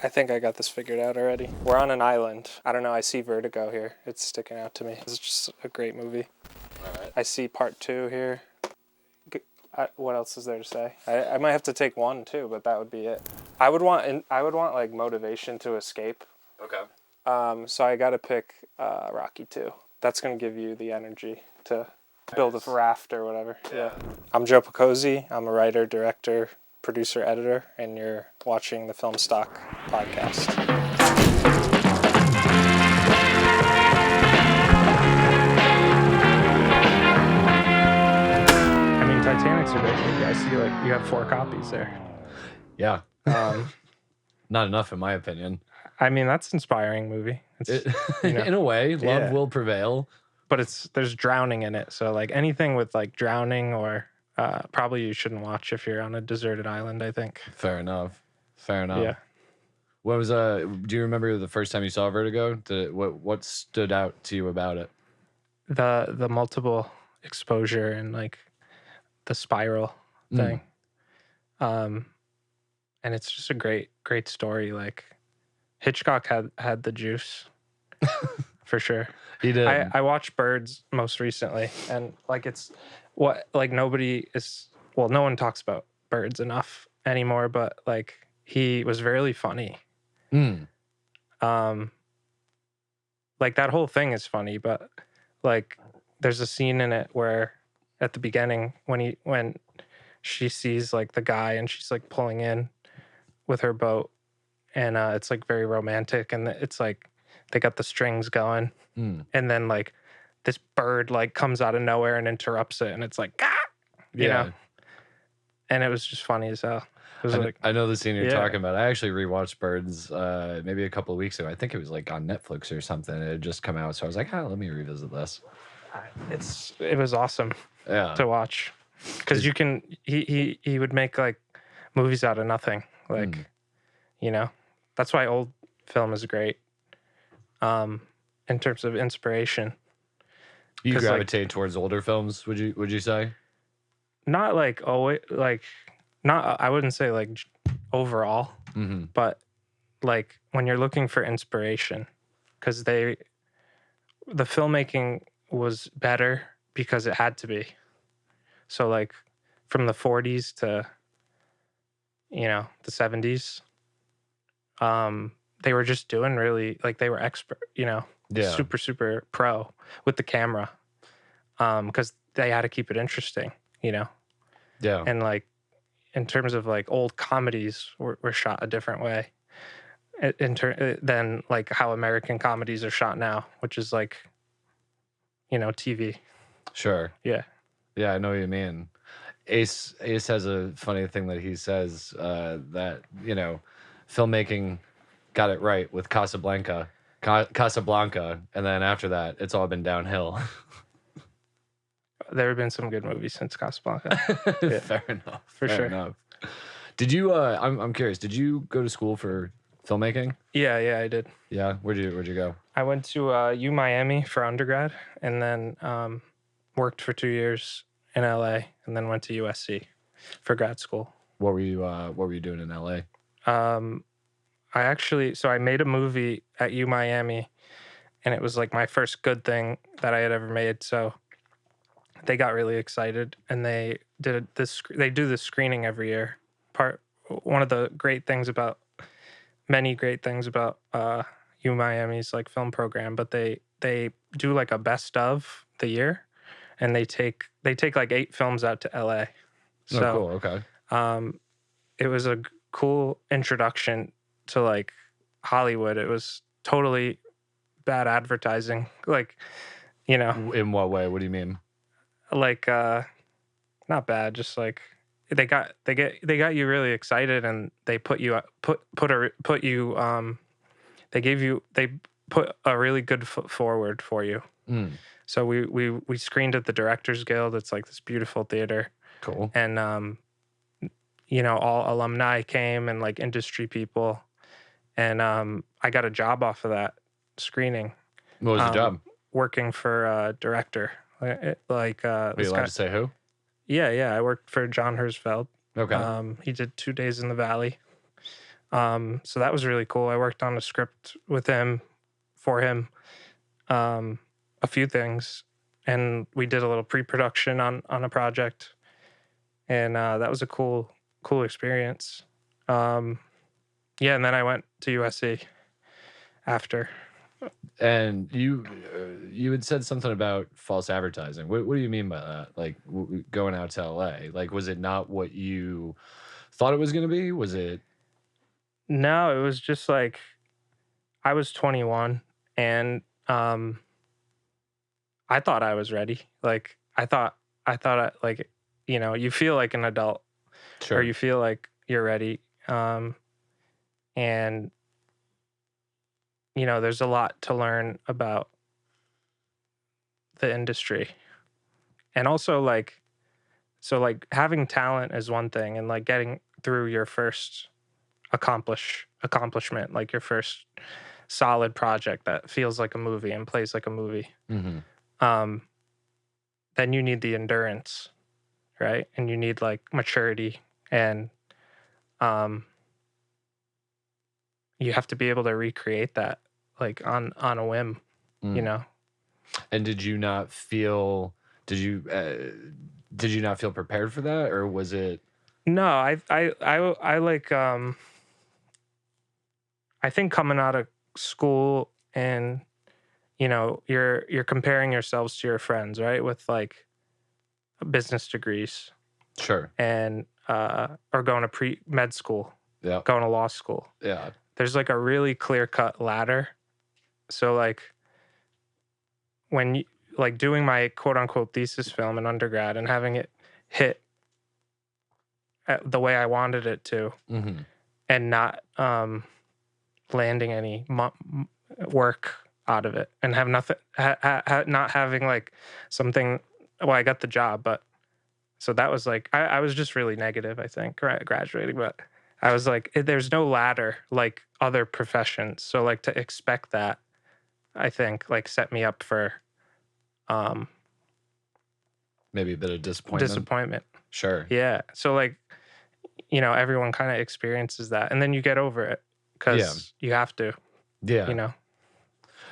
I think I got this figured out already. We're on an island. I don't know, I see vertigo here. It's sticking out to me. This is just a great movie. All right. I see part 2 here. What else is there to say? I might have to take 1 too, but that would be it. I would want like motivation to escape. Okay. So I got to pick Rocky 2. That's going to give you the energy to build a raft or whatever. Yeah. I'm Joe Picozzi. I'm a writer, director, producer, editor, and you're watching the Film Stock podcast. I mean, Titanic's a great movie. I see like you have 4 copies there. Yeah. Not enough in my opinion. I mean, that's an inspiring movie. It's, in a way, love will prevail. But there's drowning in it. So like anything with like drowning or probably you shouldn't watch if you're on a deserted island, I think. Fair enough. Yeah. What was do you remember the first time you saw Vertigo? What stood out to you about it? The multiple exposure and like the spiral thing. And it's just a great story. Like Hitchcock had the juice for sure. He did. I watched Birds most recently, and like no one talks about Birds enough anymore, but like he was really funny. Like that whole thing is funny, but like there's a scene in it where at the beginning when she sees like the guy and she's like pulling in with her boat, and it's like very romantic, and it's like they got the strings going, and then like this bird like comes out of nowhere and interrupts it, and it's like, you know, and it was just funny as hell. It was I know the scene you're talking about. I actually rewatched Birds maybe a couple of weeks ago. I think it was like on Netflix or something. It had just come out, so I was like, let me revisit this. It was awesome to watch because he would make like movies out of nothing, like you know, that's why old film is great in terms of inspiration. You gravitate towards older films, would you say? Not like always, like not, I wouldn't say like overall, but like when you're looking for inspiration, because the filmmaking was better because it had to be. So like from the 40s to, you know, the 70s, they were just doing really, like they were expert, you know, super, super pro with the camera, because they had to keep it interesting, you know? Yeah. And like, in terms of like old comedies were shot a different way than like how American comedies are shot now, which is like, you know, TV. Sure. Yeah. Yeah, I know what you mean. Ace has a funny thing that he says that, you know, filmmaking got it right with Casablanca, and then after that, it's all been downhill. There have been some good movies since Casablanca. Yeah. Fair enough. Fair enough. Did you? I'm curious. Did you go to school for filmmaking? Yeah, I did. Yeah, where'd you go? I went to U Miami for undergrad, and then worked for 2 years in LA, and then went to USC for grad school. What were you doing in LA? I made a movie at U Miami, and it was like my first good thing that I had ever made. So they got really excited, and they do this screening every year. One of the many great things about U Miami's like film program, but they do like a best of the year, and they take like 8 films out to LA. So, oh, cool. Okay. It was a cool introduction to like Hollywood. It was totally bad advertising, like, you know. In what way? What do you mean? Like not bad, just like they got you really excited, and they put a really good foot forward for you. So we screened at the Directors Guild. It's like this beautiful theater. Cool. And you know, all alumni came and like industry people, and I got a job off of that screening. What was the job? Working for a director. Are you allowed to say who? Yeah. I worked for John Herzfeld. Okay. He did 2 Days in the Valley. So that was really cool. I worked on a script with him, for him, um, a few things, and we did a little pre-production on a project, and that was a cool experience. Um, yeah, and then I went to USC after. And you had said something about false advertising. What do you mean by that? Like going out to LA? Like, was it not what you thought it was going to be? Was it? No, it was just like I was 21, and I thought I was ready. Like like, you feel like an adult, or Sure. you feel like you're ready. And there's a lot to learn about the industry. And also like, so like having talent is one thing, and like getting through your first accomplishment, like your first solid project that feels like a movie and plays like a movie. Mm-hmm. Then you need the endurance, right? And you need like maturity, and you have to be able to recreate that like on a whim, you know. And did you not feel? Did you not feel prepared for that, or was it? No, I like I think coming out of school, and you're comparing yourselves to your friends, right? With like business degrees, Sure. and or going to pre-med school, Yeah. going to law school. Yeah. There's like a really clear-cut ladder. So like when like doing my quote unquote thesis film in undergrad and having it hit the way I wanted it to, Mm-hmm. and not landing any work out of it, and have nothing, not having like something. Well, I got the job, but so that was like I was just really negative, I think, graduating, but I was like, there's no ladder like other professions, so like to expect that, I think, like set me up for Maybe a bit of disappointment. Sure. Yeah, so like everyone kind of experiences that, and then you get over it because you have to. Yeah.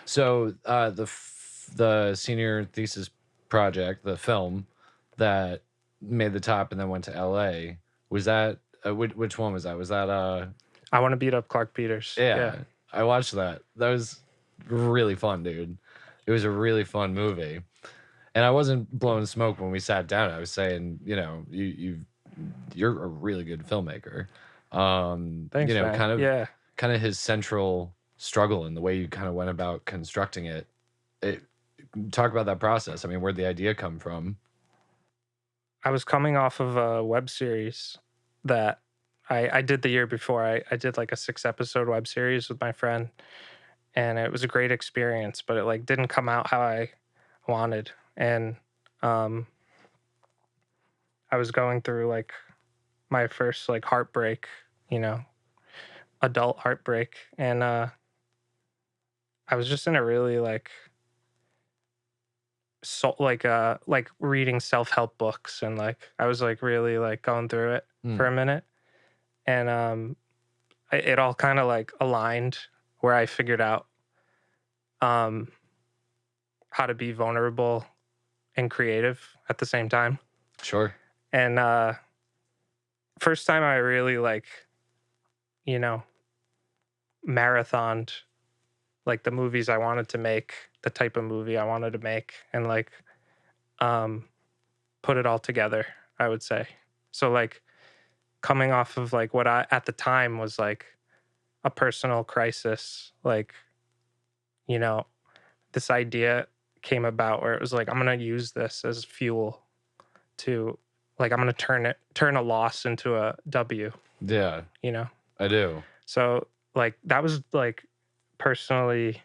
So the senior thesis project, the film that made the top and then went to LA, was that which one was that? Was that I want to beat up Clark Peters. yeah, I watched that. That was really fun, dude. It was a really fun movie. And I wasn't blowing smoke when we sat down. I was saying, you're a really good filmmaker. Thanks, man. Kind of his central struggle and the way you kind of went about constructing it. Talk about that process. I mean, where'd the idea come from? I was coming off of a web series that I did the year before. I did like a 6-episode web series with my friend, and it was a great experience, but it like didn't come out how I wanted. And I was going through like my first like heartbreak, adult heartbreak, and I was just in a really like like reading self-help books, and like I was like really like going through it for a minute, and it all kind of like aligned, where I figured out how to be vulnerable and creative at the same time. Sure. And first time I really like marathoned like the movies I wanted to make, the type of movie I wanted to make, and like put it all together, I would say. So like coming off of like what I at the time was like a personal crisis, like this idea came about where it was like, I'm gonna use this as fuel to like, I'm gonna turn a loss into a W. Yeah. I do. So like that was like personally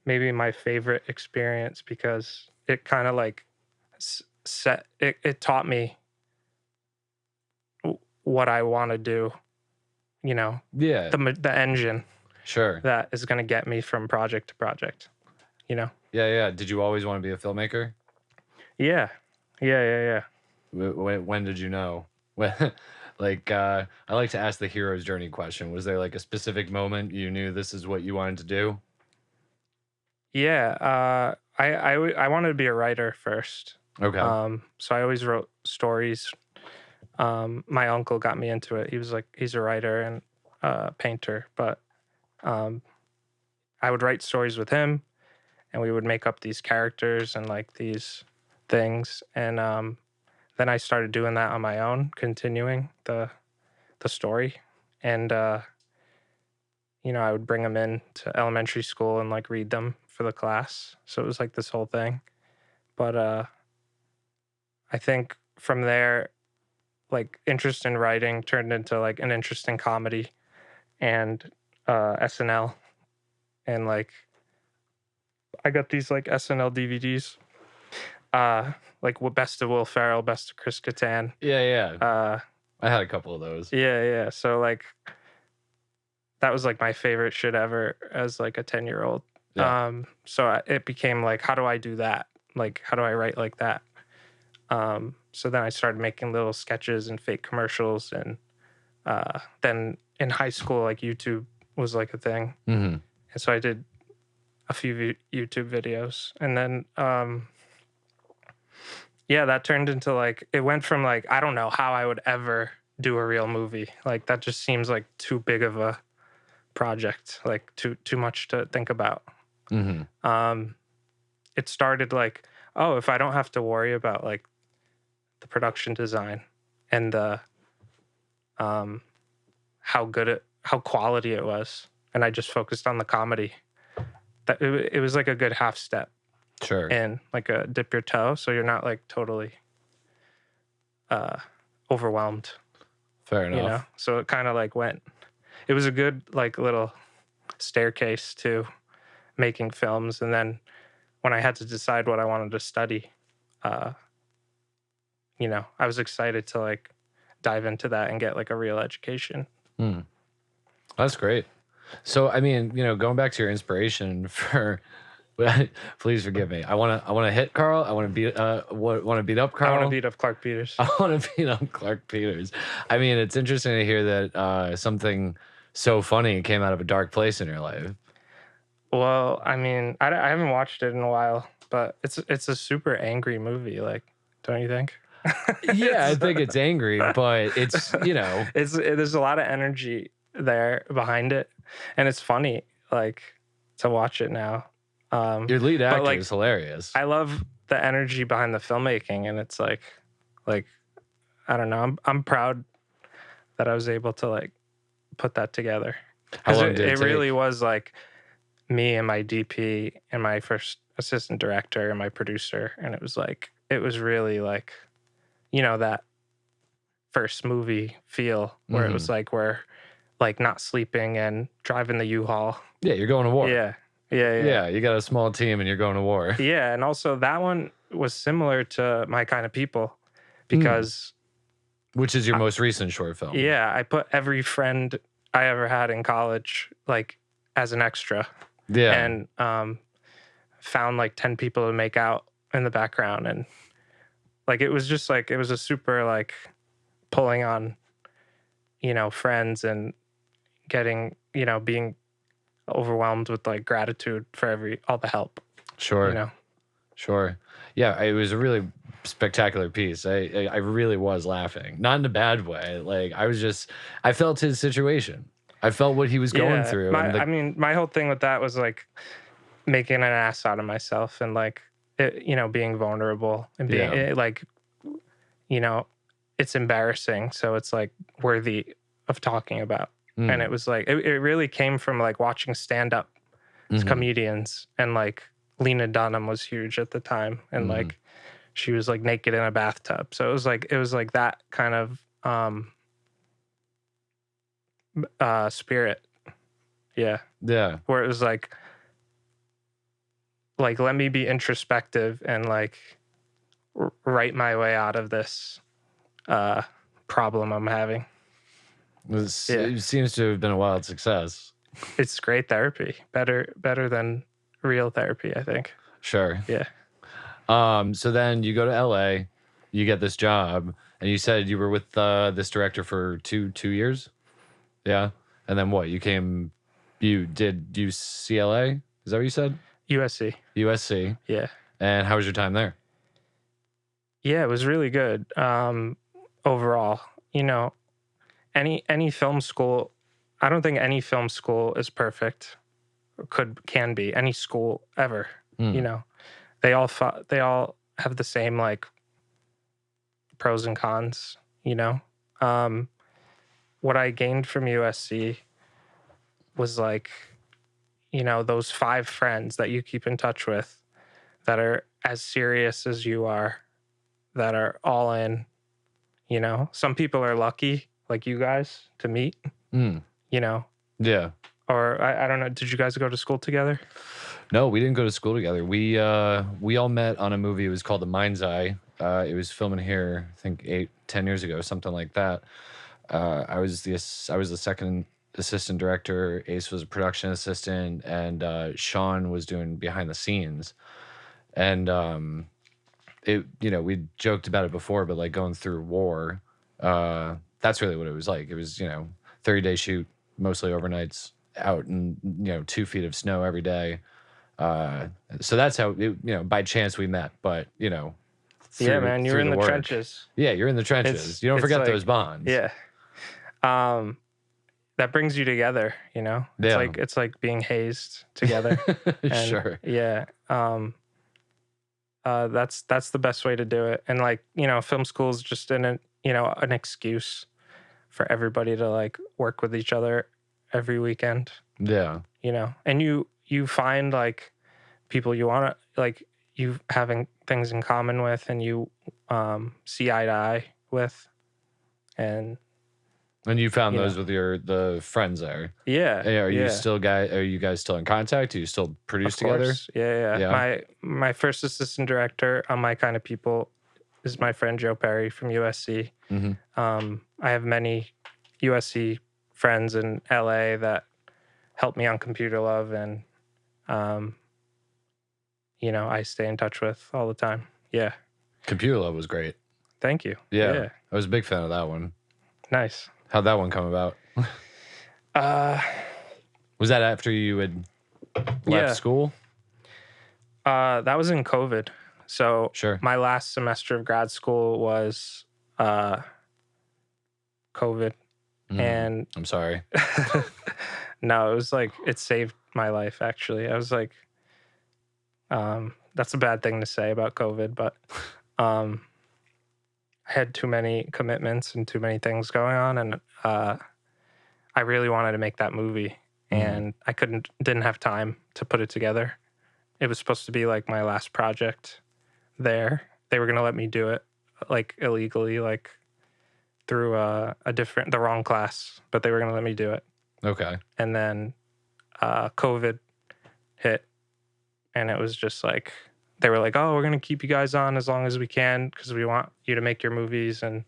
maybe my favorite experience, because it kind of like it taught me what I want to do, Yeah. the engine Sure. that is going to get me from project to project, Yeah. Did you always want to be a filmmaker? Yeah. When did you know? Like, I like to ask the hero's journey question. Was there like a specific moment you knew this is what you wanted to do? Yeah, I wanted to be a writer first. Okay. So I always wrote stories. My uncle got me into it. He's a writer and painter, but um, I would write stories with him, and we would make up these characters and like these things. And then I started doing that on my own, continuing the story. And I would bring them in to elementary school and like read them for the class. So it was like this whole thing. But I think from there, like interest in writing turned into like an interest in comedy and SNL. And like I got these like SNL DVDs, like best of Will Ferrell, best of Chris Kattan. Yeah, yeah. Uh, I had a couple of those. yeah. So like that was like my favorite shit ever as like a 10-year-old. Yeah. So it became like, how do I do that? Like, how do I write like that? So then I started making little sketches and fake commercials. And then in high school, like YouTube was like a thing. Mm-hmm. And so I did a few YouTube videos. And then, that turned into like, it went from like, I don't know how I would ever do a real movie. Like that just seems like too big of a project, like too much to think about. Mm-hmm. It started like, oh, if I don't have to worry about like the production design and the how quality it was, and I just focused on the comedy, that it was like a good half step Sure. in, like a dip your toe, so you're not like totally overwhelmed. Fair enough. So it kind of like it was a good like little staircase to making films. And then when I had to decide what I wanted to study, I was excited to like dive into that and get like a real education. That's great. So, I mean, going back to your inspiration for, please forgive me. I want to hit Carl. I want to beat up Carl. I want to beat up Clark Peters. I want to beat up Clark Peters. I mean, it's interesting to hear that something so funny came out of a dark place in your life. Well, I mean, I haven't watched it in a while, but it's a super angry movie. Like, don't you think? Yeah, I think it's angry, but it's there's a lot of energy there behind it, and it's funny like to watch it now. Your lead actor like, is hilarious. I love the energy behind the filmmaking, and it's like I don't know. I'm proud that I was able to like put that together, because it really was like me and my DP and my first assistant director and my producer, and it was really like that first movie feel where it was like we're like not sleeping and driving the U-Haul. Yeah, you're going to war. Yeah. You got a small team and you're going to war. Yeah, and also that one was similar to My Kind of People, because which is your most recent short film. Yeah, I put every friend I ever had in college like as an extra. Yeah. And found like 10 people to make out in the background, and like it was just like it was a super like pulling on friends and getting being overwhelmed with like gratitude for all the help. Sure. Sure. Yeah, it was a really spectacular piece. I really was laughing, not in a bad way. Like I felt his situation. I felt what he was going through. I mean, my whole thing with that was like making an ass out of myself and like being vulnerable and being it's embarrassing, so it's like worthy of talking about. And it was like it really came from like watching stand-up comedians, and like Lena Dunham was huge at the time, and like she was like naked in a bathtub, so it was like that kind of spirit. Yeah where it was like let me be introspective and like write my way out of this problem I'm having. It seems to have been a wild success. It's great therapy. Better than real therapy, I think. Sure. Yeah. So then you go to LA, you get this job, And you said you were with this director for two years? Yeah. And then what? You did UCLA? Is that what you said? USC. USC. Yeah. And how was your time there? Yeah, it was really good. Overall, any film school, I don't think any film school is perfect. Can be any school ever. They all have the same like pros and cons. What I gained from USC was like, those 5 friends that you keep in touch with that are as serious as you are, that are all in. Some people are lucky, like you guys, to meet. Yeah. Or I don't know. Did you guys go to school together? No, we didn't go to school together. We all met on a movie. It was called The Mind's Eye. It was filming here, I think 8-10 years ago, something like that. I was the second assistant director. Ace was a production assistant, and Shawn was doing behind the scenes. And we joked about it before, but like going through war, that's really what it was like. It was 30-day shoot, mostly overnights, out in 2 feet of snow every day. So that's how by chance we met. But yeah, man, you're in the trenches. Yeah, you're in the trenches. You don't forget like, those bonds. Yeah. That brings you together. It's like being hazed together. And, sure. Yeah. That's the best way to do it. And like film school is just an excuse for everybody to like work with each other every weekend. Yeah. And you find like people you want to like, you having things in common with, and you see eye to eye with, and you found those with the friends there. Yeah. Are you guys still in contact? Do you still produce together? Yeah. My first assistant director on My Kind of People is my friend Joe Perry from USC. Mm-hmm. I have many USC friends in LA that help me on Computer Love, and I stay in touch with all the time. Yeah. Computer Love was great. Thank you. Yeah. I was a big fan of that one. Nice. How'd that one come about? Was that after you had left school? That was in COVID. So sure. My last semester of grad school was COVID. And I'm sorry. No, it was like, it saved my life, actually. I was like, that's a bad thing to say about COVID, but I had too many commitments and too many things going on, and I really wanted to make that movie, and I didn't have time to put it together. It was supposed to be like my last project there. They were going to let me do it like illegally, like through the wrong class, but they were going to let me do it. Okay. And then COVID hit, and it was just like, they were like, oh, we're going to keep you guys on as long as we can because we want you to make your movies. And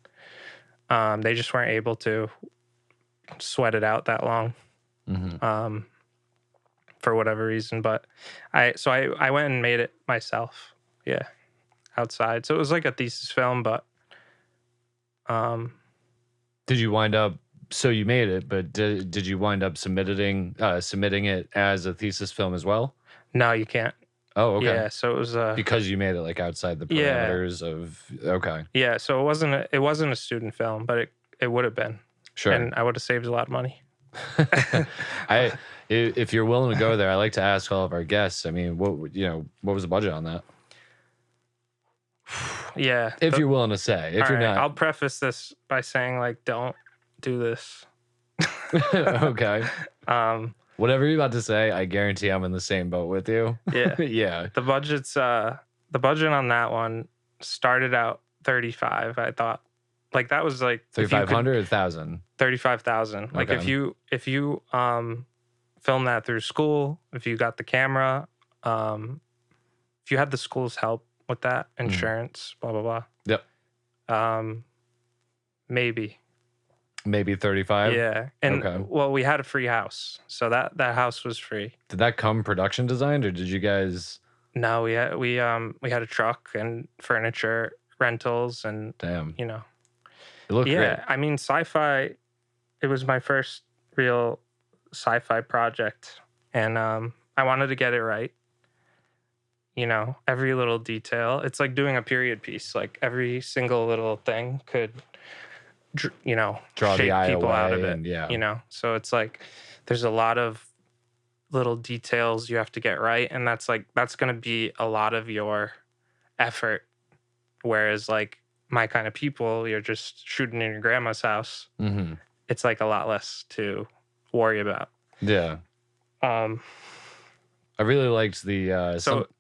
they just weren't able to sweat it out that long for whatever reason. But I went and made it myself. Yeah. Outside. So it was like a thesis film, but did you wind up, so you made it, but did you wind up submitting it as a thesis film as well? No, you can't. Oh, okay. Yeah, so it was because you made it like outside the parameters of okay. Yeah, so it wasn't a student film, but it would have been. Sure. And I would have saved a lot of money. If you're willing to go there, I like to ask all of our guests. I mean, what was the budget on that? Yeah. If you're willing to say. If you're not, I'll preface this by saying like, don't do this. Okay. Whatever you're about to say, I guarantee I'm in the same boat with you. Yeah. Yeah. The budget on that one started out 35. I thought like that was like 3,500 or 1,000. 35,000. Like if you film that through school, if you got the camera, if you had the school's help with that, insurance, blah blah blah. Yep. Maybe 35. Yeah. And well, we had a free house, so that house was free. Did that come production designed, or did you guys? No, we had a truck and furniture rentals, and damn, It looked great. Yeah, I mean, sci-fi. It was my first real sci-fi project, and I wanted to get it right. You know, every little detail. It's like doing a period piece. Like every single little thing could, you know, Draw the shake eye people out of away, it. and yeah. You know, so it's like there's a lot of little details you have to get right, and that's going to be a lot of your effort. Whereas like my kind of people, you're just shooting in your grandma's house. Mm-hmm. It's like a lot less to worry about. Yeah. Um, I really liked the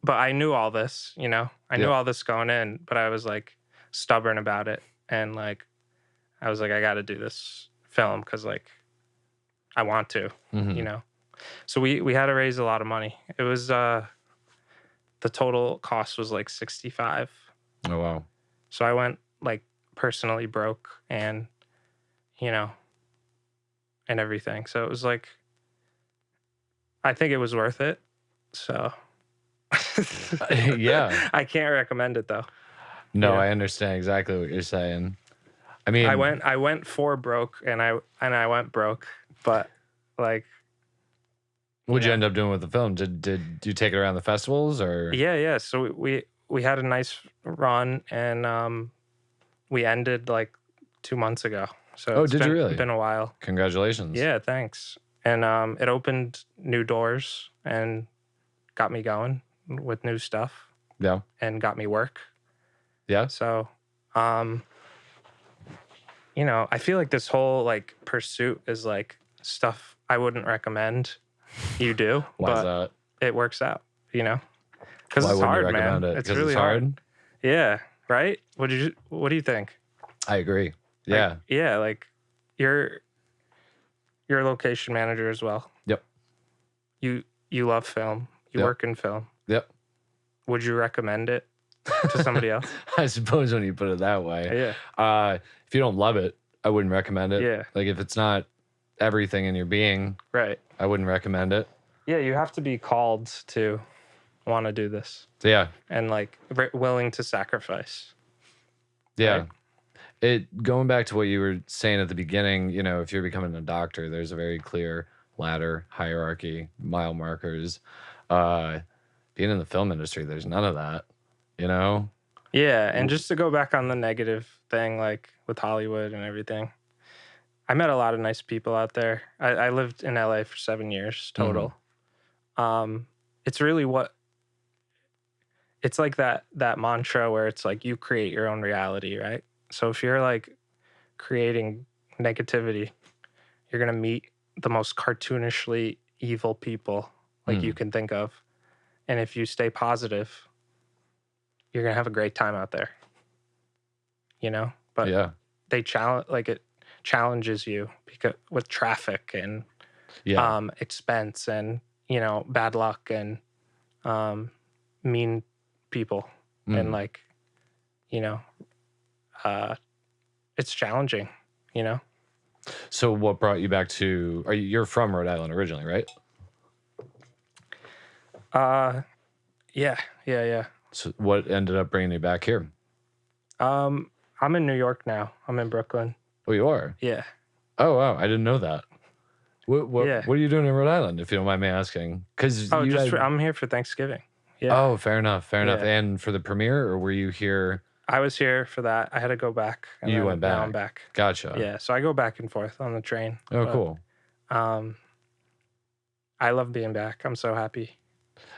but I knew all this, you know, I knew all this going in, but I was like stubborn about it. And like, I was like, I got to do this film because like I want to, you know. So we had to raise a lot of money. It was the total cost was like 65. Oh wow. So I went like personally broke and, you know, and everything. So it was like, I think it was worth it. So Yeah. I can't recommend it though. No, Yeah. I understand exactly what you're saying. I mean, I went for broke and I went broke, but like what'd you end up doing with the film? Did you take it around the festivals or? yeah. So we had a nice run and we ended like 2 months ago. So did you really? Been a while. Congratulations. Yeah, thanks. And it opened new doors and got me going with new stuff. Yeah. And got me work. Yeah. So you know, I feel like this whole like pursuit is like stuff I wouldn't recommend you do. Why is but that? It works out, you know? Because Why it's wouldn't you hard, recommend man. it? It's 'Cause really it's hard? Yeah, right? What do you think? I agree. Yeah. Like, yeah, like you're a location manager as well. Yep. You love film. You work in film. Yep. Would you recommend it to somebody else? I suppose when you put it that way. Yeah. If you don't love it, I wouldn't recommend it. Yeah. Like if it's not everything in your being, Right. I wouldn't recommend it. Yeah, you have to be called to want to do this. Yeah. And like willing to sacrifice. Yeah. Right? It going back to what you were saying at the beginning, you know, if you're becoming a doctor, there's a very clear ladder, hierarchy, mile markers. Being in the film industry, there's none of that, you know? Yeah, and just to go back on the negative thing, like with Hollywood and everything, I met a lot of nice people out there. I lived in LA for 7 years total. It's really it's like that mantra where it's like you create your own reality, right? So if you're like creating negativity, you're gonna meet the most cartoonishly evil people like you can think of. And if you stay positive, you're gonna have a great time out there. You know? But yeah, they it challenges you because with traffic and expense and, you know, bad luck and mean people and like, you know, it's challenging, you know. So what brought you back to you're from Rhode Island originally, right? Yeah. So what ended up bringing you back here? I'm in New York now. I'm in Brooklyn. Oh, you are? Yeah. Oh, wow. I didn't know that. What are you doing in Rhode Island, if you don't mind me asking? Because I'm here for Thanksgiving. Yeah. Oh, fair enough. Fair enough. Yeah. And for the premiere, or were you here? I was here for that. I had to go back. And You went back. Now I'm back. Gotcha. Yeah. So I go back and forth on the train. Oh, cool. I love being back. I'm so happy.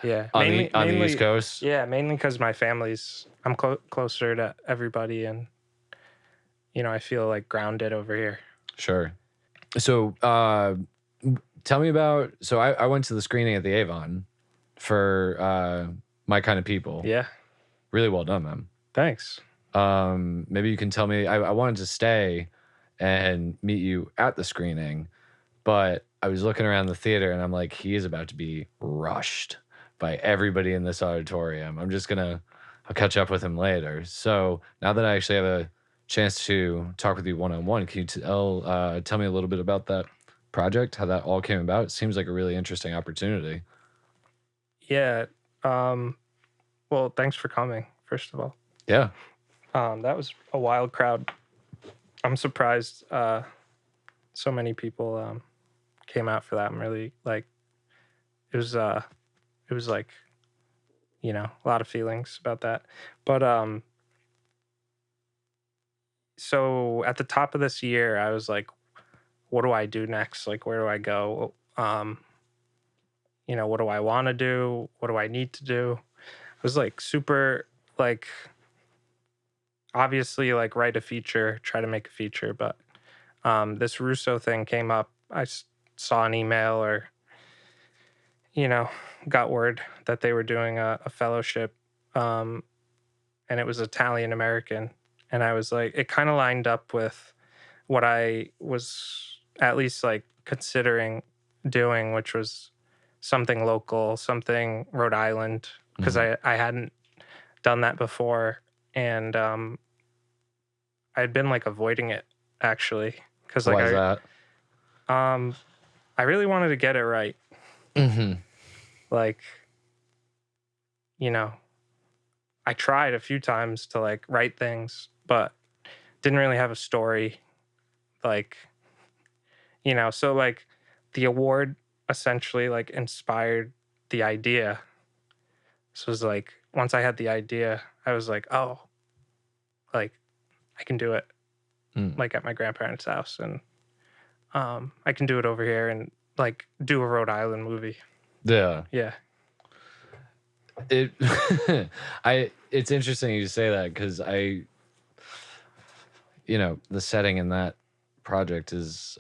Yeah. On the East Coast? Yeah, mainly because my I'm closer to everybody and, you know, I feel like grounded over here. Sure. So tell me about, so I went to the screening at the Avon for My Kind of People. Yeah. Really well done, man. Thanks. Maybe you can tell me, I wanted to stay and meet you at the screening, but I was looking around the theater and I'm like, he is about to be rushed by everybody in this auditorium. I'll catch up with him later. So now that I actually have a chance to talk with you one-on-one, can you tell me a little bit about that project, how that all came about? It seems like a really interesting opportunity. Yeah. Well, thanks for coming, first of all. Yeah. That was a wild crowd. I'm surprised so many people came out for that. I'm really like it was like, you know, a lot of feelings about that. But so at the top of this year, I was like, what do I do next? Like, where do I go? You know, what do I want to do? What do I need to do? I was like super like obviously like write a feature, try to make a feature, but this Russo thing came up. Saw an email or, you know, got word that they were doing a fellowship, um, and it was Italian American. And I was like, it kind of lined up with what I was at least like considering doing, which was something local, something Rhode Island, because Mhm. I hadn't done that before. And I'd been like avoiding it actually, because like Why is that? I really wanted to get it right. Mm-hmm. Like, you know, I tried a few times to like write things, but didn't really have a story. Like, you know, so like the award essentially like inspired the idea. So it was like once I had the idea, I was like, oh, like I can do it Mm. like at my grandparents' house, and I can do it over here and like do a Rhode Island movie. Yeah. Yeah. It it's interesting you say that because the setting in that project is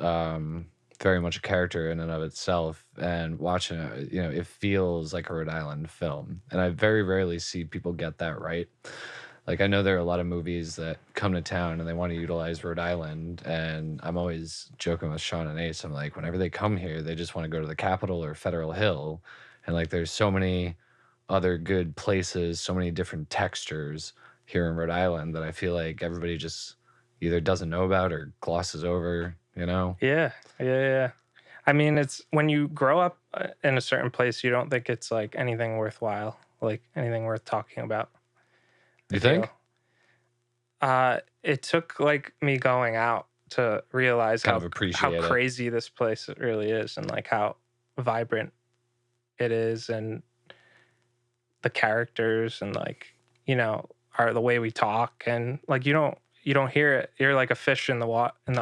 very much a character in and of itself, and watching it, it feels like a Rhode Island film, and I very rarely see people get that right. Like, I know there are a lot of movies that come to town and they want to utilize Rhode Island, and I'm always joking with Shawn and Ace. I'm like, whenever they come here, they just want to go to the Capitol or Federal Hill, and like there's so many other good places, so many different textures here in Rhode Island that I feel like everybody just either doesn't know about or glosses over, you know? Yeah. Yeah. I mean, it's when you grow up in a certain place, you don't think it's like anything worthwhile, like anything worth talking about. I You feel. think? It took like me going out to realize Kind of how appreciate it. crazy this place really is, and like how vibrant it is, and the characters, and like, you know, are the way we talk, and like you don't hear it. You're like a fish in the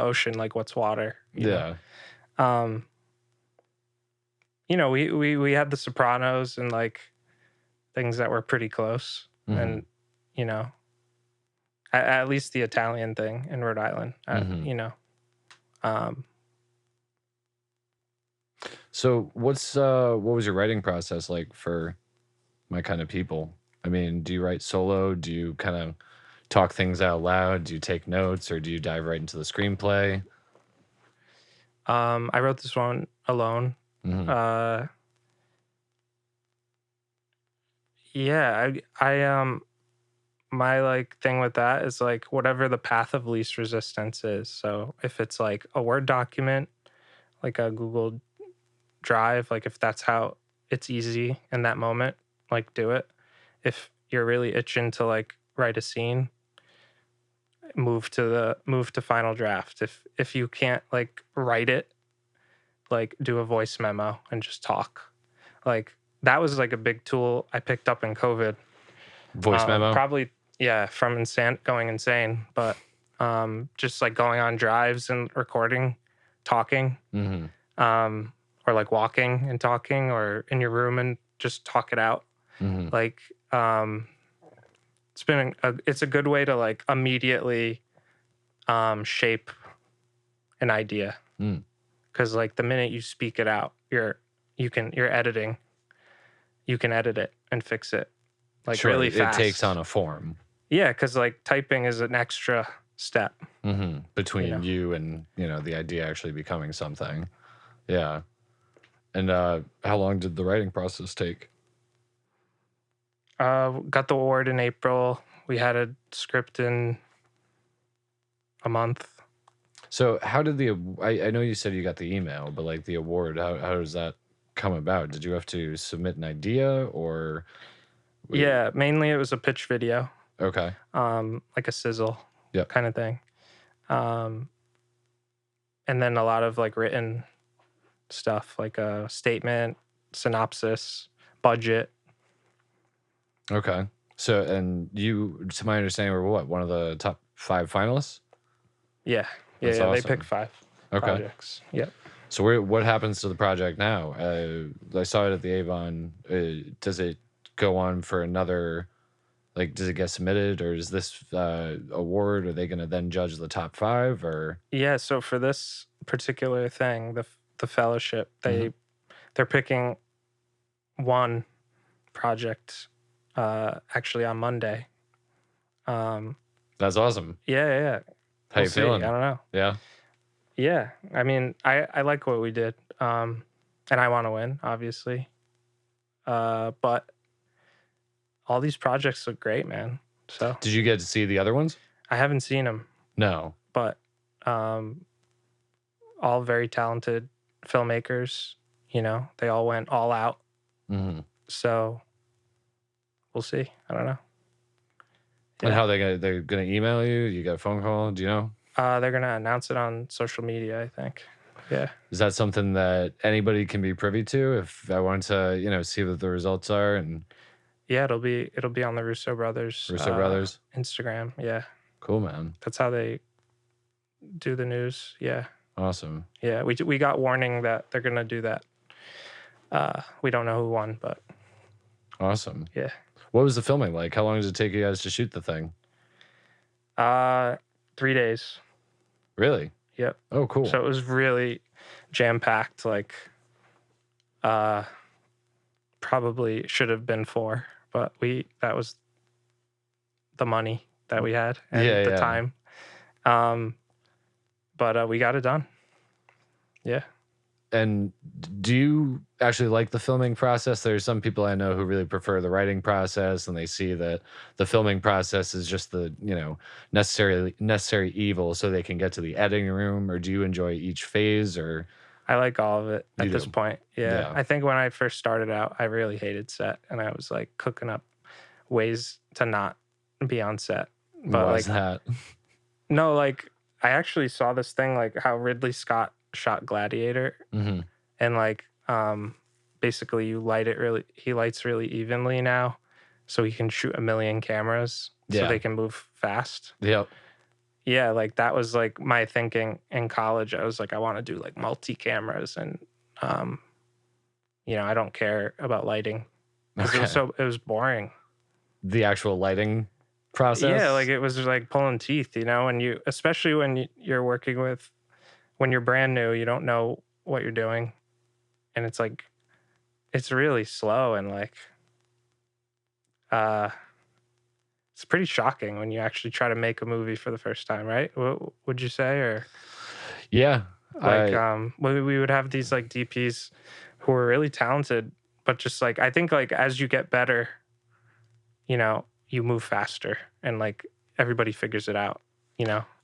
ocean. Like, what's water? You know. Yeah. Um, you know, we had The Sopranos and like things that were pretty close, Hmm. and you know, at least the Italian thing in Rhode Island. Hmm. You know, um, So what was your writing process like for My Kind of People? I mean, do you write solo? Do you kind of talk things out loud? Do you take notes, or do you dive right into the screenplay? I wrote this one alone. Hmm. Uh, yeah, my like thing with that is like whatever the path of least resistance is. So if it's like a Word document, like a Google Drive, like if that's how it's easy in that moment, like do it. If you're really itching to like write a scene, move to final draft. If you can't like write it, like do a voice memo and just talk. Like that was like a big tool I picked up in COVID. Voice memo? Probably, yeah, from going insane, but just like going on drives and recording, talking, Hmm. um, or like walking and talking, or in your room and just talk it out. Hmm. Like it's a good way to like immediately shape an idea, Mm. because like the minute you speak it out, you're editing, you can edit it and fix it like Sure, really it takes fast. on a form. Yeah, because like typing is an extra step, you Between know. you and the idea actually becoming something. Yeah. And how long did the writing process take? Got the award in April. We had a script in a month. So how did I know you said you got the email, but like the award, how does that come about? Did you have to submit an idea, or Yeah, mainly it was a pitch video, okay. like a sizzle Yep. kind of thing. and then a lot of like written stuff, like a statement, synopsis, budget. Okay. So, and you, to my understanding, were what, one of the top 5 finalists? Yeah, That's They awesome. pick 5 Okay. projects. Yep. So, what happens to the project now? I saw it at the Avon. Does it go on for another? Like, does it get submitted, or is this award? Are they going to then judge the top 5, or? Yeah. So for this particular thing, the fellowship, they're picking one project actually on Monday. That's awesome. Yeah. How you feeling? I don't know. Yeah. Yeah. I mean, I like what we did. And I want to win, obviously. But all these projects look great, man. So Did you get to see the other ones? I haven't seen them, No. but all very talented filmmakers. You know, they all went all out. Mm-hmm. So we'll see. I don't know. And Yeah. how they're gonna email you? You got a phone call? Do you know? They're gonna announce it on social media, I think. Yeah. Is that something that anybody can be privy to if I want to, see what the results are? And Yeah, it'll be on the Russo Brothers Instagram. Yeah. Cool, man. That's how they do the news. Yeah. Awesome. Yeah, we got warning that they're gonna do that. We don't know who won, but awesome. Yeah. What was the filming like? How long does it take you guys to shoot the thing? 3 days. Really? Yep. Oh, cool. So it was really jam packed. Like, probably should have been 4, but that was the money that we had and the time. But we got it done. Yeah. And do you actually like the filming process? There's some people I know who really prefer the writing process, and they see that the filming process is just the, necessary evil so they can get to the editing room. Or do you enjoy each phase? Or I like all of it at this point. Yeah. Yeah. I think when I first started out, I really hated set, and I was like cooking up ways to not be on set. But why is that? No, like I actually saw this thing, like how Ridley Scott shot Gladiator, Mm-hmm. and like basically he lights really evenly now, so he can shoot 1 million cameras, so they can move fast. Yep. Yeah, like that was like my thinking in college. I was like, I want to do like multi cameras, and I don't care about lighting because it was boring. The actual lighting process. Yeah, like it was like pulling teeth, and especially when you're working with, when you're brand new, you don't know what you're doing. And it's like, it's really slow, and like, it's pretty shocking when you actually try to make a movie for the first time, right? What would you say? Or yeah, like, we would have these like DPs who were really talented, but just like, I think like as you get better, you move faster, and like everybody figures it out,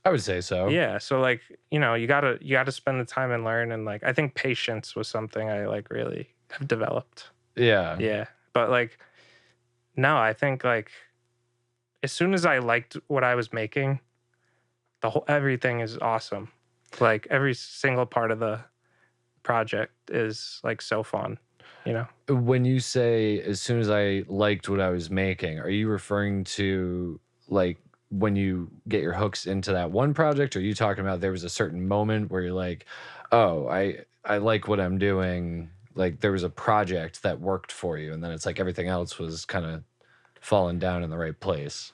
I would say so. Yeah. So like, you gotta spend the time and learn. And like, I think patience was something I like really have developed. Yeah. Yeah. But like, no, I think like as soon as I liked what I was making, everything is awesome. Like every single part of the project is like so fun, When you say as soon as I liked what I was making, are you referring to like when you get your hooks into that one project? Or are you talking about there was a certain moment where you're like, oh, I like what I'm doing, like there was a project that worked for you, and then it's like everything else was kind of falling down in the right place?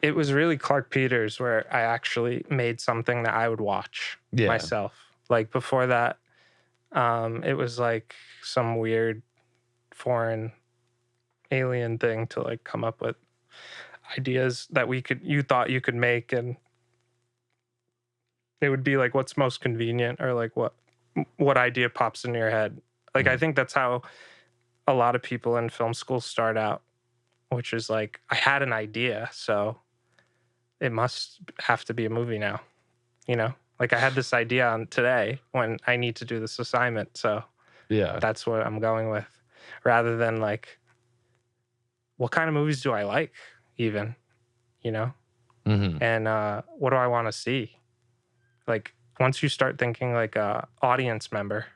It was really Clark Peters where I actually made something that I would watch myself. Like before that, it was like some weird foreign alien thing to like come up with ideas that you thought you could make, and it would be like what's most convenient, or like what idea pops into your head. Like I think that's how a lot of people in film school start out, which is like, I had an idea, so it must have to be a movie now. Like I had this idea on today when I need to do this assignment, so Yeah. that's what I'm going with, rather than like, what kind of movies do I like even, And what do I want to see? Like, once you start thinking like a audience member,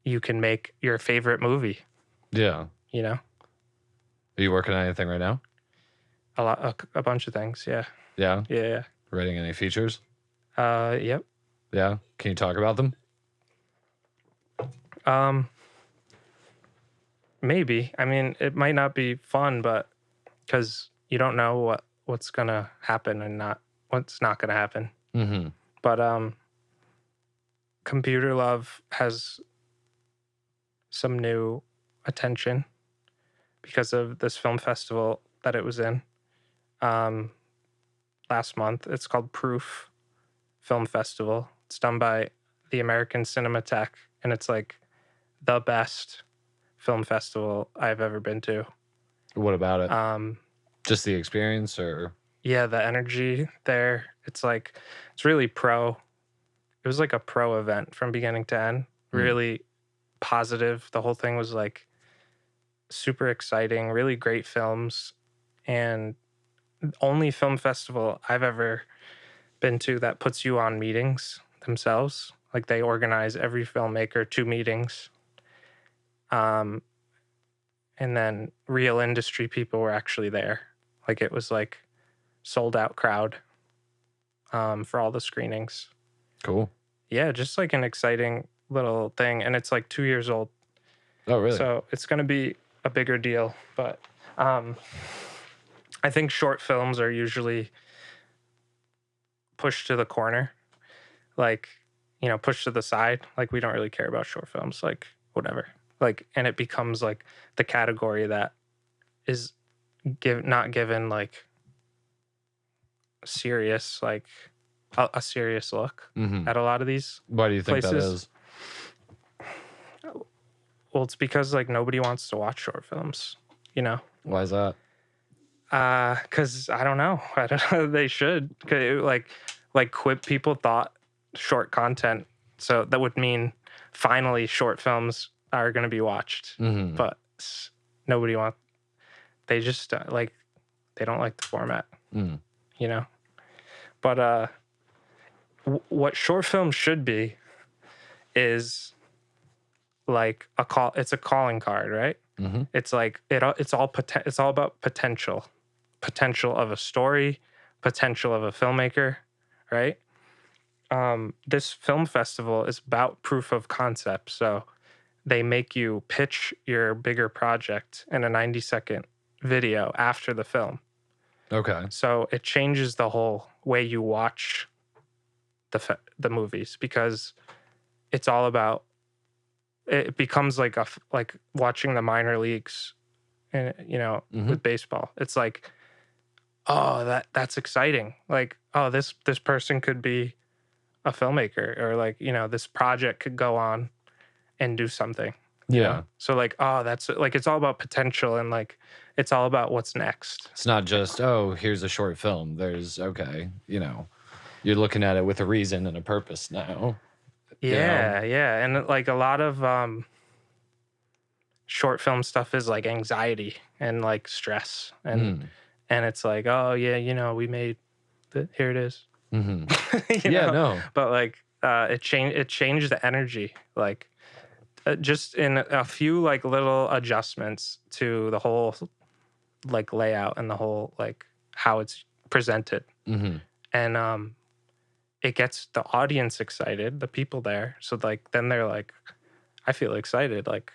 you can make your favorite movie, Yeah. you know? Are you working on anything right now? A bunch of things. Yeah. Yeah. Yeah. Writing any features? Yep. Yeah. Can you talk about them? Maybe. I mean, it might not be fun, but because you don't know what's gonna happen and what's not gonna happen. Mm-hmm. But Computer Love has some new attention because of this film festival that it was in last month. It's called Proof Film Festival. It's done by the American Cinematheque, and it's like the best film festival I've ever been to. What about it? Just the experience, or? Yeah, the energy there. It's really pro. It was like a pro event from beginning to end. Really positive. The whole thing was like super exciting, really great films, and only film festival I've ever been to that puts you on meetings themselves. Like, they organize every filmmaker 2 meetings. And then real industry people were actually there. Like, it was like sold out crowd for all the screenings. Cool. Yeah, just like an exciting little thing. And it's like 2 years old. Oh, really? So it's going to be a bigger deal. But I think short films are usually pushed to the corner. Like, pushed to the side. Like, we don't really care about short films. Like, whatever. Like, and it becomes like the category that is not given like serious, like a serious look at a lot of these. Why do you think places. that is? Well, it's because like nobody wants to watch short films, Why is that? Because I don't know. I don't know. They should. Like people thought short content, so that would mean finally short films are going to be watched. But nobody wants. They just like they don't like the format, But what short films should be is like it's a calling card, right? It's like it's all about potential of a story, potential of a filmmaker, right? This film festival is about proof of concept. So they make you pitch your bigger project in a 90-second video after the film. Okay. So it changes the whole way you watch the movies, because it's all about, it becomes like like watching the minor leagues, and with baseball. It's like, oh, that's exciting. Like, oh, this person could be a filmmaker, or like, this project could go on and do something. Yeah. So like, oh, that's like, it's all about potential, and like, it's all about what's next. It's not just, oh, here's a short film. There's, okay, you're looking at it with a reason and a purpose now. Yeah, yeah. And like a lot of short film stuff is like anxiety and like stress, and it's like, oh yeah, we made here it is. Yeah, no. But like it changed the energy, like just in a few like little adjustments to the whole like layout and the whole like how it's presented. And it gets the audience excited, the people there. So like then they're like, I feel excited, like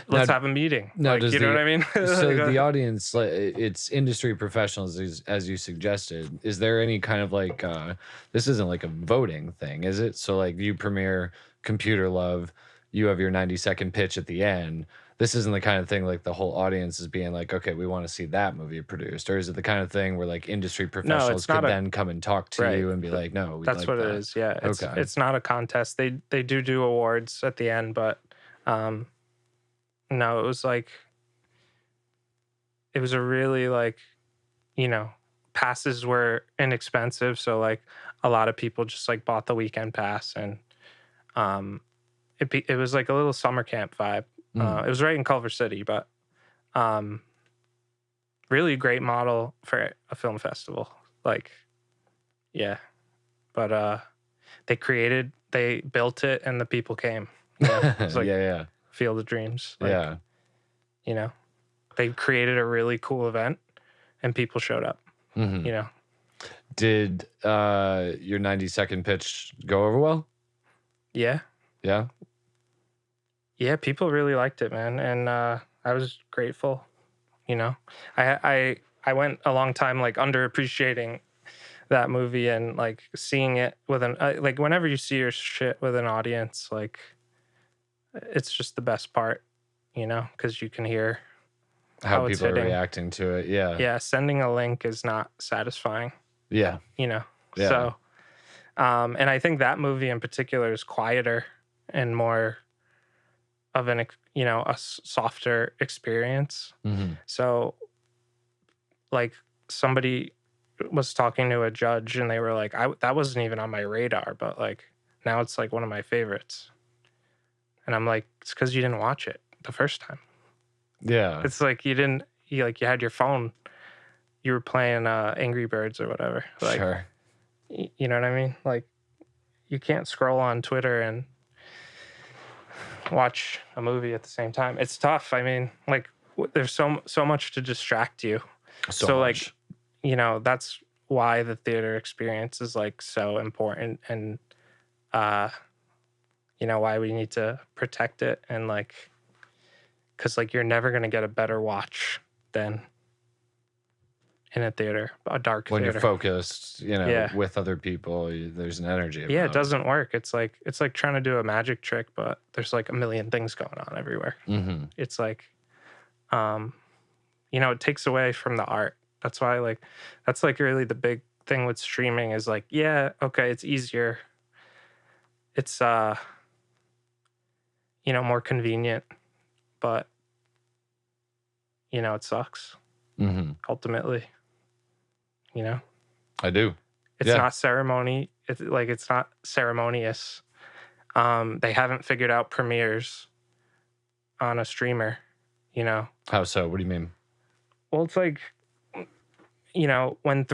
let's have a meeting. Now, like, you know what I mean? So the audience, like, it's industry professionals, as you suggested. Is there any kind of like, this isn't like a voting thing, is it? So like you premiere Computer Love, you have your 90-second pitch at the end. This isn't the kind of thing like the whole audience is being like, okay, we want to see that movie produced. Or is it the kind of thing where like industry professionals could then come and talk to you and be like, no, we that's like what that. it is. Yeah. It's not a contest. They do awards at the end, but no, it was like, it was a really like, passes were inexpensive. So like a lot of people just like bought the weekend pass, and it was like a little summer camp vibe. It was right in Culver City, but really great model for a film festival. Like, yeah, but they built it, and the people came. You know? It's like yeah. Field of Dreams. Like, Yeah. you know, they created a really cool event, and people showed up. Mhm. You know, Did your 90-second pitch go over well? yeah, Yeah. yeah, people really liked it, man, and I was grateful. You know, I went a long time like underappreciating that movie, and like seeing it with an like whenever you see your shit with an audience, like it's just the best part, you know, because you can hear How it's people are hitting. reacting to it. Yeah. Yeah, sending a link is not satisfying, Yeah. you know. Yeah. So, and I think that movie in particular is quieter and more of an a softer experience. Mhm. So, like somebody was talking to a judge, and they were like, that wasn't even on my radar, but like now it's like one of my favorites. And I'm like, it's because you didn't watch it the first time. Yeah. It's like you had your phone, you were playing Angry Birds or whatever. Like, Sure. you know what I mean? Like, you can't scroll on Twitter and watch a movie at the same time. It's tough. I mean, like, there's so much to distract you. So like, much. you know, that's why the theater experience is like so important, and you know, why we need to protect it, and like, because like you're never gonna get a better watch than in a theater, a dark When theater. you're focused, you know, Yeah. with other people, there's an energy. Yeah, about it doesn't work. It's like trying to do a magic trick, but there's like a million things going on everywhere. Mhm. It's like, you know, it takes away from the art. That's why, like, that's like really the big thing with streaming is like, yeah, okay, it's easier. It's you know, more convenient, but you know, it sucks Mhm. ultimately. You know, I do. it's Yeah. not ceremony. It's not ceremonious. They haven't figured out premieres on a streamer. You know, How so? What do you mean? well, it's like, you know, when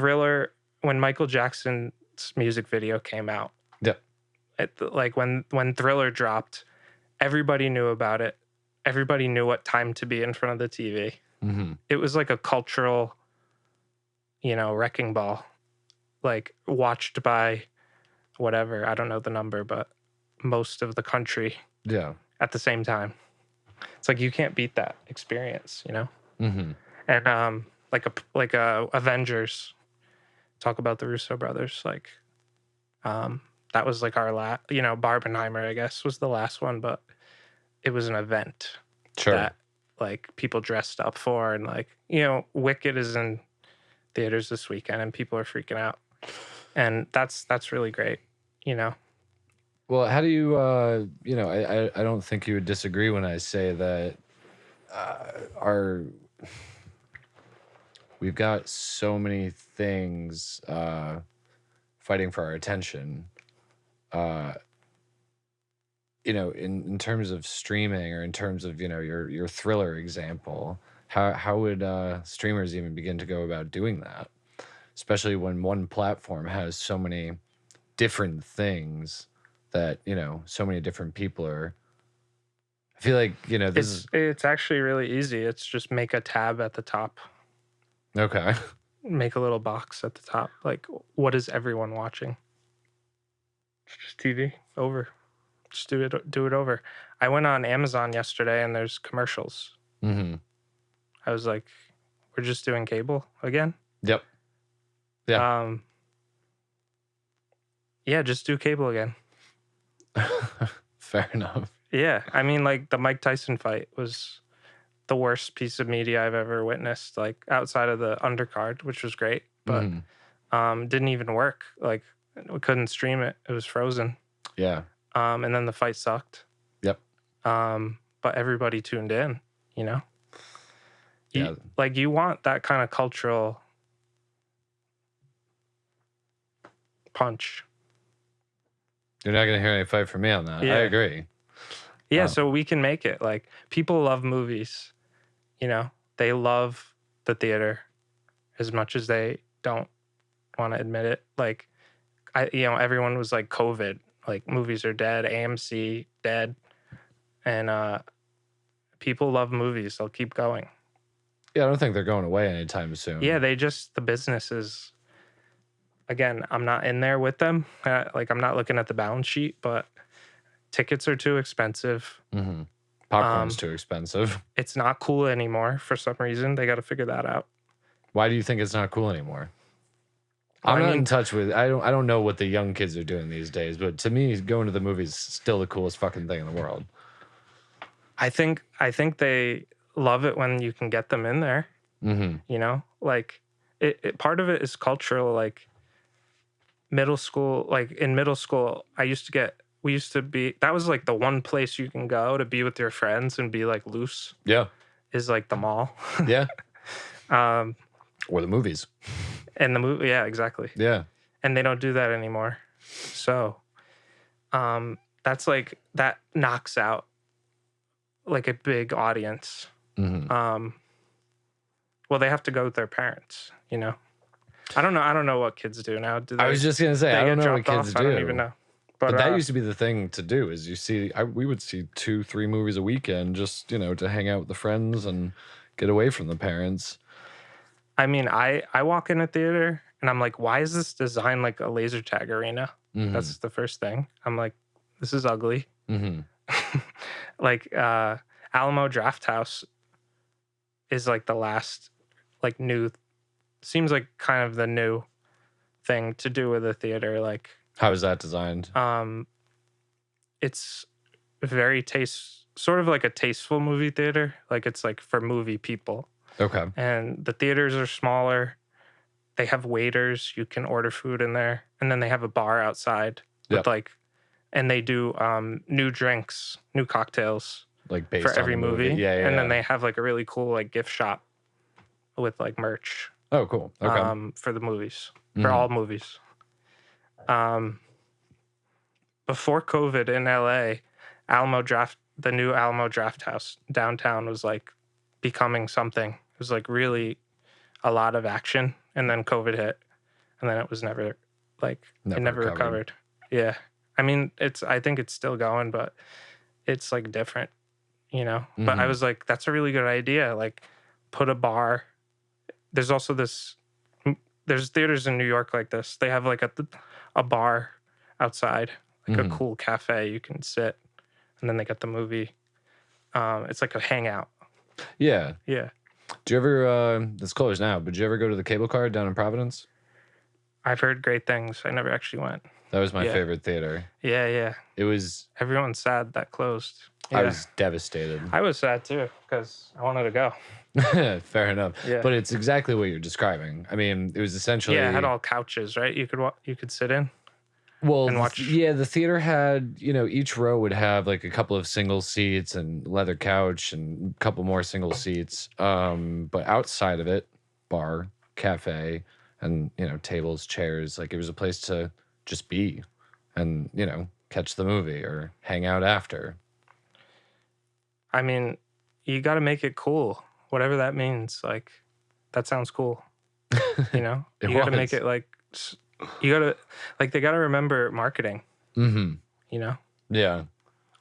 Michael Jackson's music video came out, Yeah. like when Thriller dropped, everybody knew about it. Everybody knew what time to be in front of the TV. Mhm. It was like a cultural, you know, wrecking ball, like watched by whatever, I don't know the number, but most of the country Yeah. at the same time. It's like you can't beat that experience, you know? Mhm. And like a Avengers, talk about the Russo brothers, like that was like our last, you know, Barbenheimer, I guess, was the last one, but it was an event Sure. that like people dressed up for, and like, you know, Wicked is in theaters this weekend and people are freaking out. And that's really great, you know. Well, how do you you know, I don't think you would disagree when I say that our we've got so many things fighting for our attention. You know, in terms of streaming, or in terms of, you know, your Thriller example, how would streamers even begin to go about doing that? Especially when one platform has so many different things that, you know, so many different people are. I feel like, you know, this It's actually really easy. It's just make a tab at the top. is okay. Make a little box at the top. Like, what is everyone watching? Just TV over. Just do it over. I went on Amazon yesterday and there's commercials. Mm-hmm. I was like, we're just doing cable again? Yep. Yeah. Yeah, just do cable again. Fair enough. Yeah, I mean, like the Mike Tyson fight was the worst piece of media I've ever witnessed, like outside of the undercard, which was great, but didn't even work. Like we couldn't stream it. It was frozen. Yeah. And then the fight sucked. Yep. But everybody tuned in, you know? Yeah. Like you want that kind of cultural punch. You're not gonna hear any fight from me on that. Yeah. I agree. Yeah, so we can make it. Like people love movies, you know? They love the theater. as much as they don't want to admit it. Like, everyone was like COVID, like movies are dead, AMC dead, and people love movies. They'll keep going. Yeah, I don't think they're going away anytime soon. Yeah, the business is. Again, I'm not in there with them. Like, I'm not looking at the balance sheet, but tickets are too expensive. Mm-hmm. Popcorn's too expensive. It's not cool anymore for some reason. They got to figure that out. Why do you think it's not cool anymore? Well, I'm not in touch with. I don't know what the young kids are doing these days, but to me, going to the movies is still the coolest fucking thing in the world. I think they love it when you can get them in there. Mm-hmm. You know, like part of it is cultural. Like middle school, like in middle school, we used to be. That was like the one place you can go to be with your friends and be like loose. Yeah, is like the mall. Yeah. Or the movies. And the movie, yeah, exactly. Yeah. And they don't do that anymore. So, that's like, that knocks out like a big audience. Mm-hmm. Well, they have to go with their parents, you know? I don't know what kids do now. I was just going to say, I don't know what kids do. I don't even know. But that used to be the thing to do is we would see 2-3 movies a weekend just, to hang out with the friends and get away from the parents. I mean, I walk in a theater and I'm like, why is this designed like a laser tag arena? Mm-hmm. That's the first thing. I'm like, this is ugly. Mm-hmm. Like Alamo Drafthouse is like the last like new, seems like kind of the new thing to do with a theater. Like, how is that designed? It's very sort of like a tasteful movie theater. Like it's like for movie people. Okay. And the theaters are smaller. They have waiters. You can order food in there. And then they have a bar outside with and they do new drinks, new cocktails. Like based for on every the movie. Yeah. And then they have like a really cool like gift shop with like merch. Oh, cool. Okay. For the movies. For all movies. Before COVID in LA, the new Alamo Drafthouse downtown was like becoming something. It was like really a lot of action, and then COVID hit, and then it was never recovered. Yeah, I mean, I think it's still going, but it's like different, Mm-hmm. But I was like, that's a really good idea. Like, put a bar. There's also there's theaters in New York like this. They have like a bar outside, like a cool cafe you can sit, and then they got the movie. It's like a hangout. Yeah. Yeah. Do you ever, it's closed now, but did you ever go to the Cable Car down in Providence? I've heard great things. I never actually went. That was my favorite theater. Yeah. It was... Everyone's sad that closed. Yeah. I was devastated. I was sad too, because I wanted to go. Fair enough. Yeah. But it's exactly what you're describing. I mean, it was essentially... Yeah, it had all couches, right? You could sit in. Well, and watch. The theater had, each row would have like a couple of single seats and leather couch and a couple more single seats. But outside of it, bar, cafe, and, tables, chairs, like it was a place to just be and, catch the movie or hang out after. I mean, you got to make it cool, whatever that means. Like, that sounds cool. You got to make it like... You gotta, like, they gotta remember marketing. Mm-hmm. Yeah.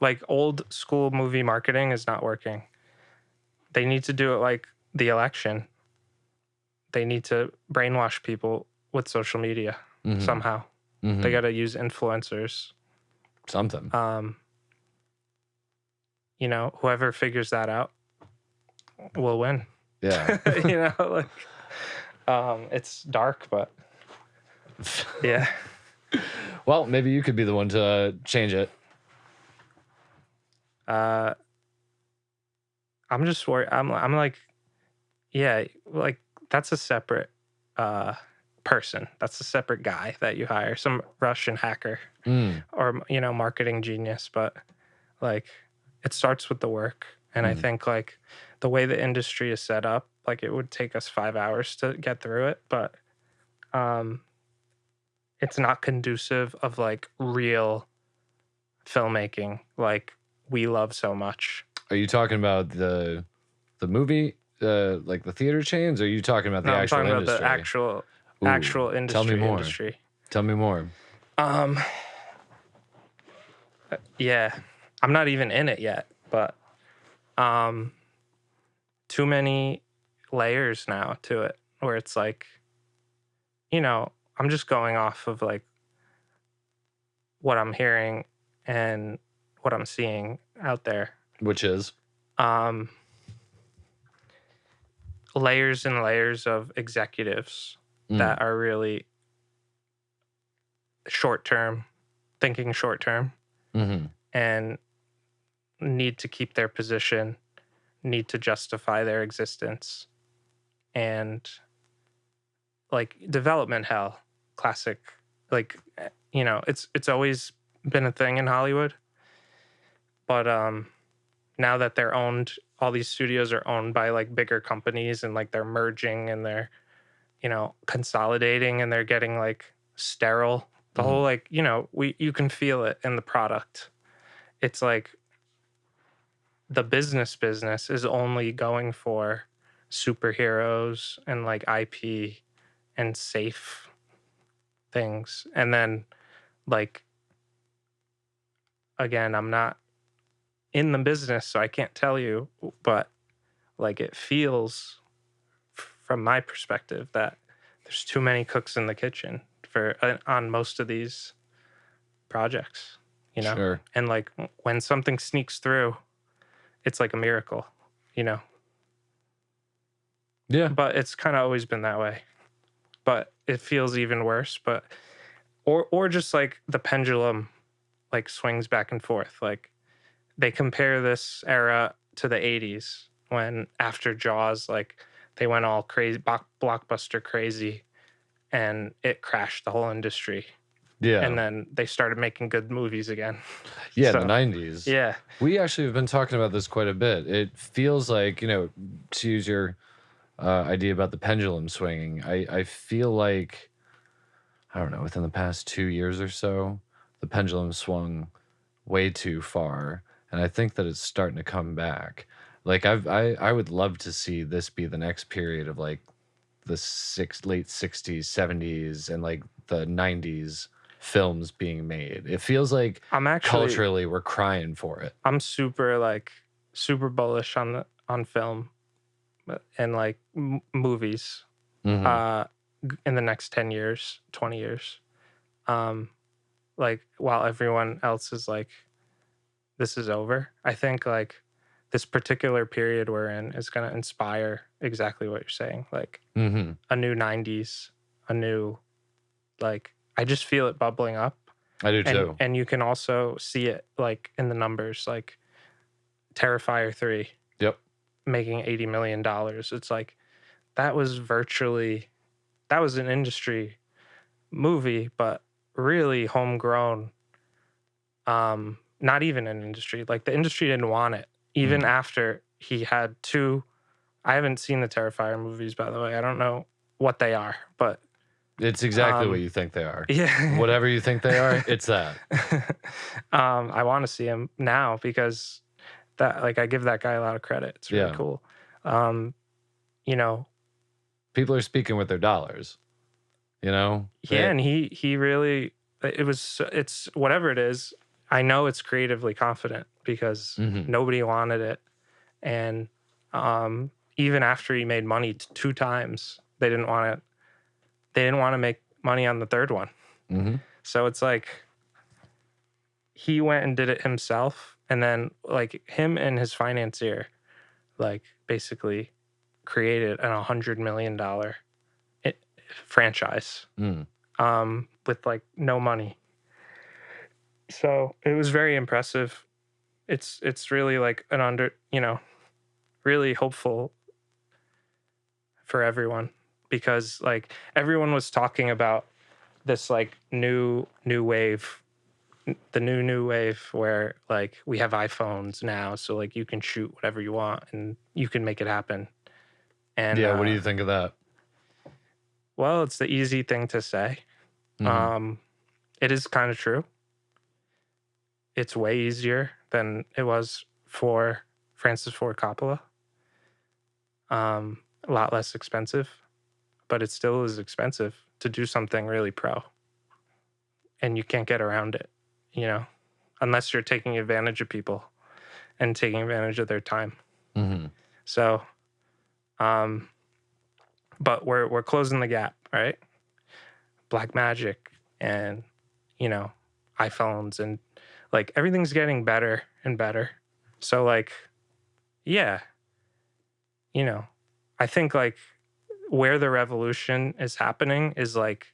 Like, old school movie marketing is not working. They need to do it like the election. They need to brainwash people with social media somehow. Mm-hmm. They gotta use influencers. Something. Whoever figures that out will win. Yeah. It's dark, but. Yeah. Well, maybe you could be the one to change it. I'm just worried. I'm like, yeah, like that's a separate person. That's a separate guy that you hire, some Russian hacker or marketing genius. But like, it starts with the work, and I think like the way the industry is set up, like it would take us 5 hours to get through it, but it's not conducive of like real filmmaking like we love so much. Are you talking about the movie like the theater chains, or are you talking about the No, I'm actual talking about industry? the actual Ooh, tell me more. industry. Tell me more. Um, yeah, I'm not even in it yet, but um, too many layers now to it, where it's like, I'm just going off of like what I'm hearing and what I'm seeing out there. Which is? Um, layers and layers of executives that are really short term, thinking short term, and need to keep their position, need to justify their existence, and like development hell, classic. Like, it's always been a thing in Hollywood, but now that they're owned, all these studios are owned by like bigger companies, and like they're merging and they're consolidating, and they're getting like sterile. The whole like you can feel it in the product. It's like the business is only going for superheroes and like IP and safe things. And then like again, I'm not in the business, so I can't tell you, but like it feels from my perspective that there's too many cooks in the kitchen for on most of these projects, Sure. And like when something sneaks through, it's like a miracle, Yeah. But it's kind of always been that way. But it feels even worse. But or just like the pendulum like swings back and forth. Like they compare this era to the 80s when after Jaws, like they went all crazy, blockbuster crazy, and it crashed the whole industry. Yeah. And then they started making good movies again. Yeah, in the 90s. Yeah. We actually have been talking about this quite a bit. It feels like, to use your idea about the pendulum swinging, I feel like, I don't know, within the past 2 years or so, the pendulum swung way too far. And I think that it's starting to come back. Like I would love to see this be the next period of like the late 60s, 70s, and like the 90s films being made. It feels like culturally we're crying for it. I'm super bullish on film and like movies in the next 10 years, 20 years. Like while everyone else is like, this is over, I think like this particular period we're in is going to inspire exactly what you're saying. Like a new 90s, a new, like, I just feel it bubbling up. I do too. And you can also see it like in the numbers, like Terrifier 3. Yep. Making $80 million. It's like, that was an industry movie, but really homegrown. Not even an industry. Like the industry didn't want it. Even after he had two, I haven't seen the Terrifier movies, by the way. I don't know what they are, but it's exactly what you think they are. Yeah. Whatever you think they are, it's that. I want to see him now because that, like, I give that guy a lot of credit. It's really cool. People are speaking with their dollars. Yeah, and he really, it's whatever it is. I know it's creatively confident because nobody wanted it, and even after he made money 2 times, they didn't want it. They didn't want to make money on the third one. So it's like he went and did it himself, and then like him and his financier, like basically created an $100 million franchise with like no money. So it was very impressive. It's really like really hopeful for everyone, because like everyone was talking about this like new wave, the new wave where like we have iPhones now, so like you can shoot whatever you want and you can make it happen. And what do you think of that? Well, it's the easy thing to say. It is kind of true. It's way easier than it was for Francis Ford Coppola. a lot less expensive, but it still is expensive to do something really pro. And you can't get around it, you know, unless you're taking advantage of people and taking advantage of their time. Mm-hmm. So, but we're closing the gap, right? Black Magic and, you know, iPhones and like everything's getting better and better. So like, yeah, you know, I think like where the revolution is happening is like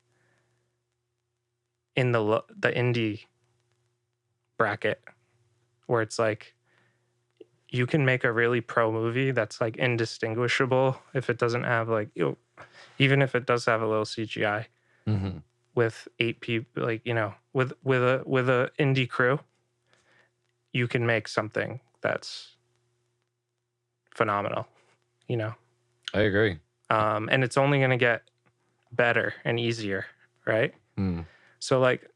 in the indie bracket, where it's like you can make a really pro movie that's like indistinguishable if it doesn't have like, you know, even if it does have a little CGI, Mm-hmm. with 8 people, like, you know, with a indie crew, you can make something that's phenomenal, you know. I agree. And it's only going to get better and easier, right? Mm. So like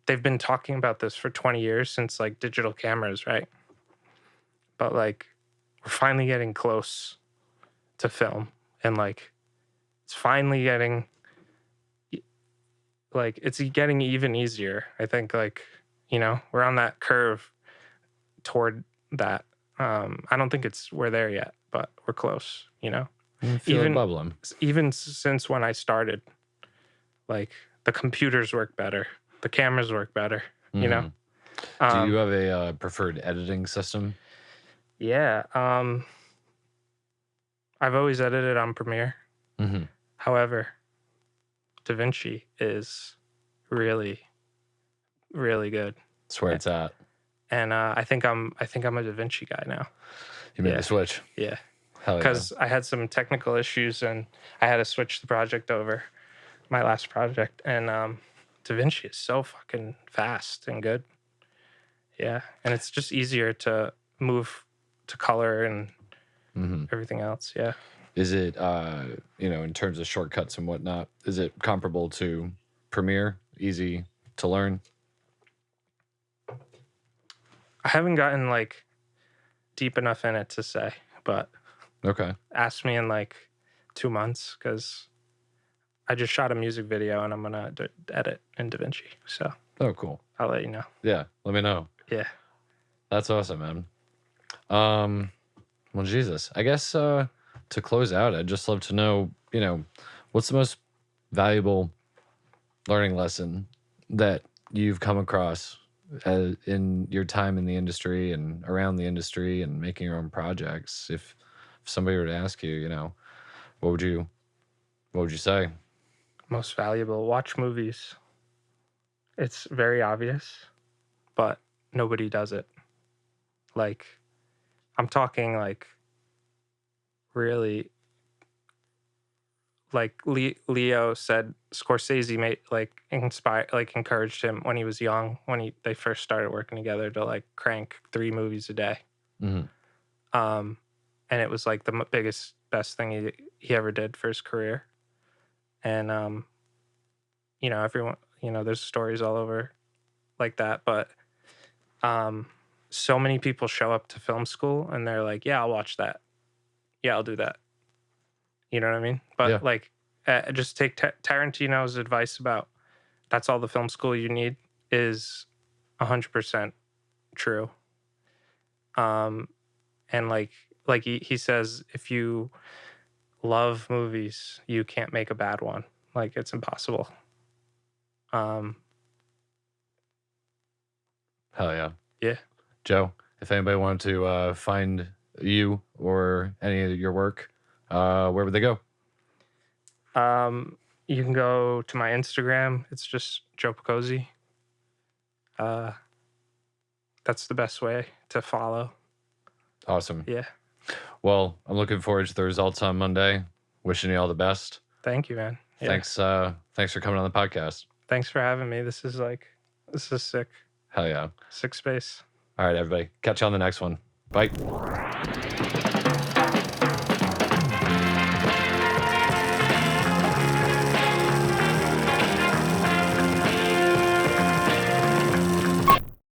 they've been talking about this for 20 years since like digital cameras, right? But like we're finally getting close to film, and like it's finally getting like it's getting even easier. I think like, you know, we're on that curve toward that. I don't think we're there yet, but we're close, you know. I feel it bubbling. Even since when I started, like the computers work better, the cameras work better, you know. Do you have a preferred editing system? Yeah. I've always edited on Premiere. Mm-hmm. However, DaVinci is really, really good. That's where it's at. And I think I'm a DaVinci guy now. You made the switch. Yeah. Hell yeah. Because I had some technical issues and I had to switch the project over, my last project. And DaVinci is so fucking fast and good. Yeah. And it's just easier to move to color and everything else. Yeah. Is it, you know, in terms of shortcuts and whatnot, is it comparable to Premiere? Easy to learn? I haven't gotten like deep enough in it to say, but Okay. ask me in like 2 months, because I just shot a music video and I'm gonna edit in DaVinci. So Oh, cool. I'll let you know. Yeah, let me know. Yeah. That's awesome, man. Well, Jesus, I guess to close out, I'd just love to know, you know, what's the most valuable learning lesson that you've come across in your time in the industry and around the industry and making your own projects? If somebody were to ask you, you know, what would you say? Most valuable, watch movies. It's very obvious, but nobody does it. Like, I'm talking like really, like Leo said Scorsese made like encouraged him when he was young, when they first started working together, to like crank 3 movies a day. Mm-hmm. And it was like the best thing he ever did for his career. And you know, everyone, you know, there's stories all over like that, but so many people show up to film school and they're like, yeah, I'll watch that. Yeah, I'll do that. You know what I mean? But Yeah. like, just take Tarantino's advice about that's all the film school you need is 100% true. And like he says, if you love movies, you can't make a bad one. Like, it's impossible. Hell yeah. Yeah. Joe, if anybody wanted to find you or any of your work, where would they go? You can go to my Instagram. It's just Joe Picozzi. That's the best way to follow. Awesome. Yeah. Well, I'm looking forward to the results on Monday. Wishing you all the best. Thank you, man. Yeah. Thanks for coming on the podcast. Thanks for having me. This is sick. Hell yeah. Sick space. All right, everybody. Catch you on the next one. Bye.